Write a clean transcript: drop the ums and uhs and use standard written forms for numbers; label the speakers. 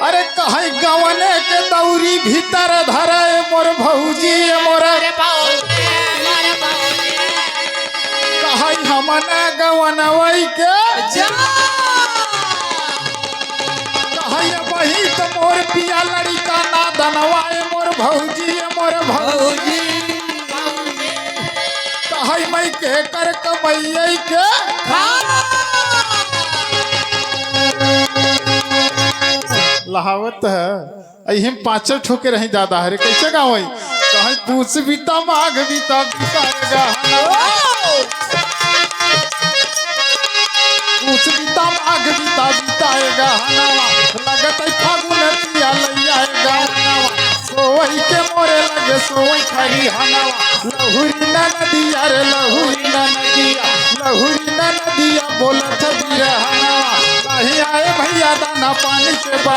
Speaker 1: अरे कहे गवने के दौरी भीतर धरे मोर भौजी मोर कहे हमने गवनवई के कहे वही तो मोर पिया लड़का ना दनवाए मोर भौजी कहे मैं के कर कमैये के लहावत है अहिम पाँचों ठोके रही ज्यादा है कैसे गाँव कहीं पूछ बीता माघ बीता बीताएगा पूछ बीता माघ बीता बीताएगा लगत फागुन पिया लैयाएगा सोई के मोरे लगे सोई खरी हनावा लहुरी न नदिया रे लहुरी न नदिया बोलत बिरहनावा नहीं आए भैया दाना पानी के